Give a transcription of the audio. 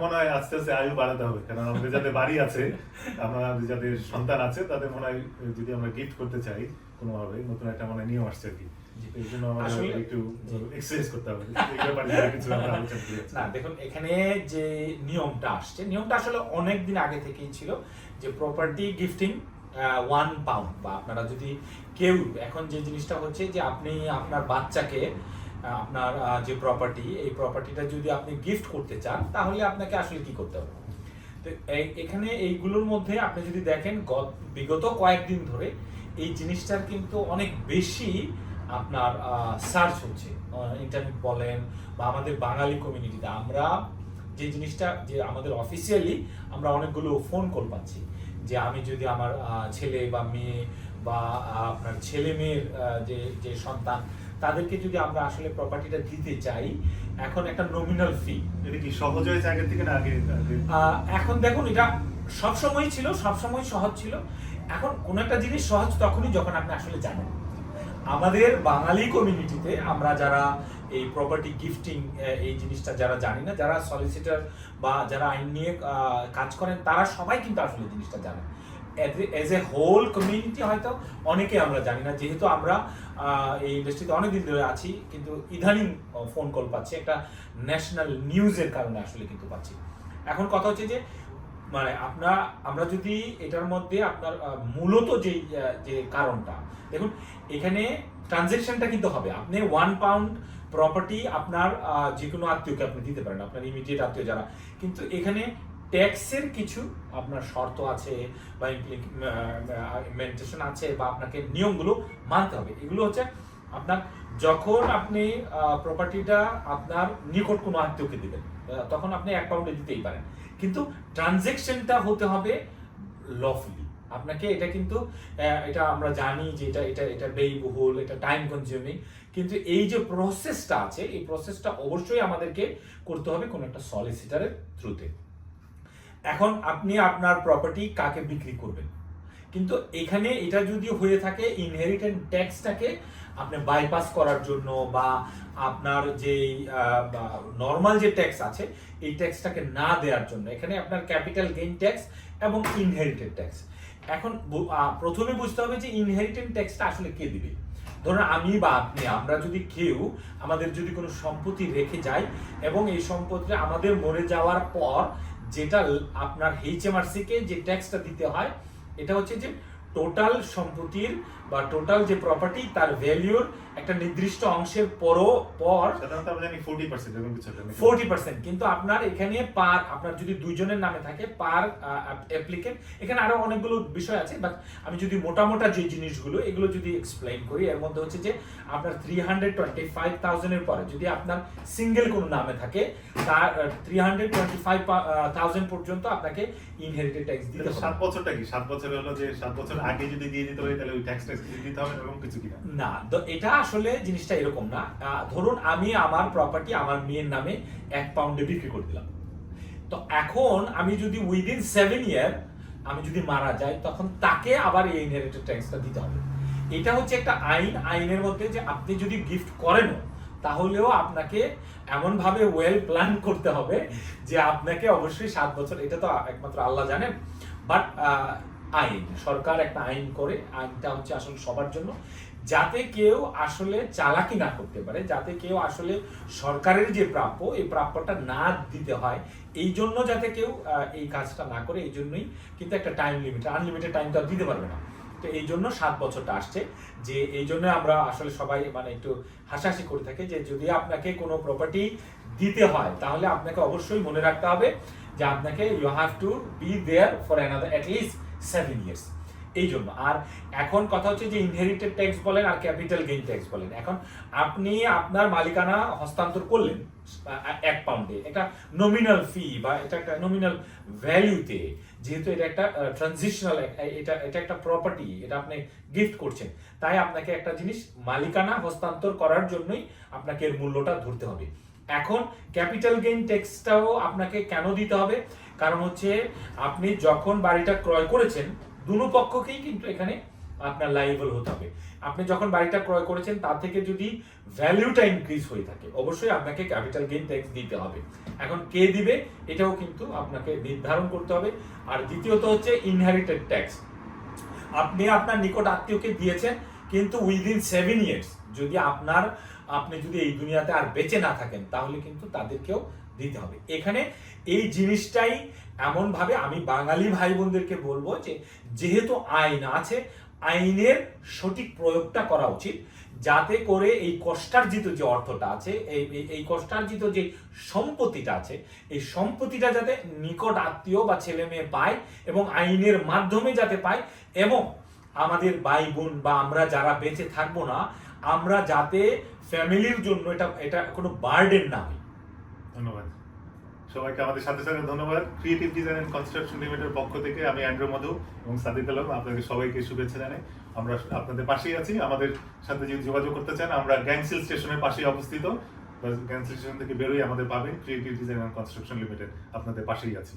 মনে হয় আস্তে আস্তে আয়ু বাড়াতে হবে, কারণ আমাদের যাদের বাড়ি আছে, আমাদের যাদের সন্তান আছে, তাদের মনে হয় যদি আমরা গিফট করতে চাই কোনোভাবে, নতুন একটা মনে হয় নিয়ম আসছে আর কি। এই জন্য আমাদের একটু এক্সারসাইজ করতে হবে এই ব্যাপারে, কিছু আমরা আলোচনা করি। না দেখুন, এখানে যে নিয়মটা আসছে, নিয়মটা আসলে অনেক দিন আগে থেকেই ছিল যে প্রপার্টি গিফটিং 1 পাউন্ড, বা আপনারা যদি কেউ এখন যে জিনিসটা হচ্ছে যে আপনি আপনার বাচ্চাকে আপনার যে প্রপার্টি, এই প্রপার্টিটা যদি আপনি গিফট করতে চান, তাহলে আপনাকে আসলে কি করতে হবে। তো এখানে এইগুলোর মধ্যে আপনি যদি দেখেন বিগত কয়েকদিন ধরে এই জিনিসটার কিন্তু অনেক বেশি আপনার সার্চ হচ্ছে, ইন্টারনেট বলেন বা আমাদের বাঙালি কমিউনিটিতে আমরা যে জিনিসটা, যে আমাদের অফিসিয়ালি আমরা অনেকগুলো ফোন কল পাচ্ছি যে আমি যদি আমার ছেলে বা মেয়ে বা আপনার ছেলে মেয়ের যে যে সন্তান, তাদেরকে যদি আমরা আসলে প্রপার্টিটা দিতে চাই, এখন একটা নমিনাল ফি। এটা কি সহজ হয়েছে আগের থেকে না আগে? এখন দেখুন, এটা সবসময় ছিল, সবসময় সহজ ছিল। এখন কোন একটা জিনিস সহজ তখনই যখন আপনি আসলে জানেন। আমাদের বাঙালি কমিউনিটিতে আমরা যারা এই প্রপার্টি গিফটিং এই জিনিসটা যারা জানি না, যারা সলিসিটার বা যারা আইন নিয়ে কাজ করেন, তারা সবাই কিন্তু আসলে জিনিসটা জানে। এজ এ হোল কমিউনিটি হয়তো অনেকে আমরা জানি না, যেহেতু আমরা এই ইন্ডাস্ট্রিতে অনেকদিন ধরে আছি, কিন্তু ইদানিং ফোন কল পাচ্ছি, একটা ন্যাশনাল নিউজের কারণে আসলে কিন্তু পাচ্ছি। এখন কথা হচ্ছে যে মানে আমরা যদি এটার মধ্যে আপনার মূলত যে কারণটা দেখুন, এখানে ট্রানজেকশনটা কিন্তু হবে। আপনি 1 পাউন্ড প্রপার্টি আপনার যে কোনো আত্মীয়কে আপনি দিতে পারেন, আপনার ইমিডিয়েট আত্মীয় যারা, কিন্তু এখানে ট্যাক্সের কিছু আপনার শর্ত আছে বা ইমপ্লিমেন্টেশন আছে, বা আপনাকে নিয়মগুলো মানতে হবে। এগুলো হচ্ছে আপনার যখন আপনি প্রপার্টিটা আপনার নিকট কোনো আত্মীয়কে দিবেন, তখন আপনি 1 পাউন্ডে দিতেই পারেন, কিন্তু ট্রানজেকশনটা হতে হবে লফুলি। আপনাকে এটা কিন্তু এটা আমরা জানি যে এটা ব্যয়বহুল, এটা টাইম কনজিউমিং, কিন্তু এই যে প্রসেসটা আছে, এই প্রসেসটা অবশ্যই আমাদেরকে করতে হবে কোনো একটা সলিসিটারের থ্রুতে। এখন আপনি আপনার প্রপার্টি কাকে বিক্রি করবেন, কিন্তু এখানে এটা যদি হয়ে থাকে ইনহেরিটেন্স ট্যাক্সটাকে আপনি বাইপাস করার জন্য, বা আপনার যে নর্মাল যে ট্যাক্স আছে এই ট্যাক্সটাকে না দেওয়ার জন্য, এখানে আপনার ক্যাপিটাল গেইন ট্যাক্স এবং ইনহেরিটেড ট্যাক্স। এখন প্রথমে বুঝতে হবে যে ইনহেরিটেন্স ট্যাক্সটা আসলে কে দিবে। ধরুন আমি বা আপনি, আমরা যদি কেউ আমাদের যদি কোনো সম্পত্তি রেখে যায় এবং এই সম্পত্তিটা আমাদের মরে যাওয়ার পর যেটা আপনার HMRC কে যে ট্যাক্সটা দিতে হয়, এটা হচ্ছে যে টোটাল সম্পত্তির বা টোটাল যে প্রপার্টি তার ভ্যালুর একটা নির্দিষ্ট অংশের পর সাধারণত আমরা জানি 40% এরকম কিছু একটা। 40%, কিন্তু আপনার এখানে পার, আপনার যদি দুইজনের নামে থাকে পার অ্যাপ্লিকেন্ট, এখানে আরো অনেকগুলো বিষয় আছে, বাট আমি যদি মোটামোটা যে জিনিসগুলো এগুলো যদি এক্সপ্লেইন করি, এর মধ্যে হচ্ছে যে আপনার 325,000 এর পরে যদি আপনার সিঙ্গেল কোনো নামে থাকে, তার 325,000 পর্যন্ত আপনাকে ইনহেরিটেড ট্যাক্স দিতে হবে। 7 বছরটা কি 7 বছরে হলো যে 7 বছর আগে যদি দিয়ে দিতে হয়, তাহলে ওই ট্যাক্স দিতে হবে এরকম কিছু কি না? তো এটা আসলে জিনিসটা এরকম না। ধরুন আমি আমার প্রপার্টি আমার মেয়ের নামে 1 পাউন্ডে বিক্রি করে দিলাম, তো এখন আমি যদি উইদিন 7 ইয়ার আমি যদি মারা যাই, তখন তাকে আবার এই ইনহেরিটেড ট্যাক্সটা দিতে হবে। এটা হচ্ছে একটা আইনের মধ্যে যে আপনি যদি গিফট করেন, তাহলেও আপনাকে এমন ভাবে ওয়েল প্ল্যান করতে হবে যে আপনাকে অবশ্যই 7 বছর, এটা তো একমাত্র আল্লাহ জানেন, বাট আইন, সরকার একটা আইন করে, আইনটা হচ্ছে আসলে সবার জন্য, যাতে কেউ আসলে চালাকি না করতে পারে, যাতে কেউ আসলে সরকারের যে প্রাপ্য এই প্রাপ্যটা না দিতে হয়, এই জন্য যাতে কেউ এই কাজটা না করে, এই জন্যই কিন্তু একটা টাইম লিমিট, আনলিমিটেড টাইম তো দিতে পারবে না। তো এই জন্য 7 বছরটা আসছে, যে এই জন্য আমরা আসলে সবাই মানে একটু হাসাহাসি করে থাকি যে যদি আপনাকে কোনো প্রপার্টি দিতে হয়, তাহলে আপনাকে অবশ্যই মনে রাখতে হবে যে আপনাকে you have to be there for another at least 7 years. এই জন্য। আর এখন কথা হচ্ছে যে ইনহেরিটেড ট্যাক্স বলেন আর ক্যাপিটাল গেইন ট্যাক্স বলেন, এখন আপনি আপনার মালিকানা হস্তান্তর করলেন 1 পাউন্ডে, একটা নমিনাল ফি বা এটা একটা নমিনাল ভ্যালুতে, যেহেতু এটা একটা ট্রানজিশনাল, এটা একটা প্রপার্টি, এটা আপনি গিফট করছেন, তাই আপনাকে একটা জিনিস মালিকানা হস্তান্তর করার জন্যই আপনাকে এর মূল্যটা ধরতে হবে। এখন ক্যাপিটাল গেইন ট্যাক্সটাও আপনাকে কেন দিতে হবে, কারণ হচ্ছে আপনি যখন বাড়িটা ক্রয় করেছেন, দুনো পক্ষকেই কিন্তু এখানে আপনার লাইভেবল হতে হবে। আপনি যখন বাড়িটা ক্রয় করেছেন তার থেকে যদি ভ্যালুটা ইনক্রিজ হয়ে থাকে অবশ্যই আপনাকে ক্যাপিটাল গেইন ট্যাক্স দিতে হবে। এখন কে দিবে এটাও কিন্তু আপনাকে নির্ধারণ করতে হবে। আর দ্বিতীয়ত হচ্ছে ইনহেরিটেড ট্যাক্স। আপনি আপনার নিকট আত্মীয়কে দিয়েছেন, কিন্তু উইদিন 7 ইয়ার্স যদি আপনি যদি এই দুনিয়াতে আর বেঁচে না থাকেন তাহলে কিন্তু তাদেরকেও দিতে হবে। এখানে এই জিনিসটাই এমন ভাবে আমি বাঙালি ভাই বোনদেরকে বলবো যে যেহেতু আইন আছে, আইনের সঠিক প্রয়োগটা করা উচিত, যাতে করে এই কষ্টার্জিত যে অর্থটা আছে, এই কষ্টার্জিত যে সম্পত্তিটা আছে, এই সম্পত্তিটা যাতে নিকট আত্মীয় বা ছেলে মেয়ে পায় এবং আইনের মাধ্যমে যাতে পায়, এবং আমাদের ভাই বোন বা আমরা যারা বেঁচে থাকবো না, আমরা যাতে ফ্যামিলির জন্য এটা কোনো বার্ডেন না হয়। ধন্যবাদ সবাইকে, আমাদের সাথে সাথে ধন্যবাদ ক্রিয়েটিভ ডিজাইন এন্ড কনস্ট্রাকশন লিমিটেডের পক্ষ থেকে আমি অ্যান্ড্রু মধু এবং সাদিক আলম আপনাদের সবাইকে শুভেচ্ছা জানাই। আমরা আপনাদের পাশেই আছি। আমাদের সাথে যদি যোগাযোগ করতে চান আমরা গ্যাংসিল স্টেশনের পাশেই অবস্থিত। গ্যাংসিল স্টেশন থেকে বেরোই আমাদের পাবেন। Creative design and construction limited আপনাদের পাশেই আছে।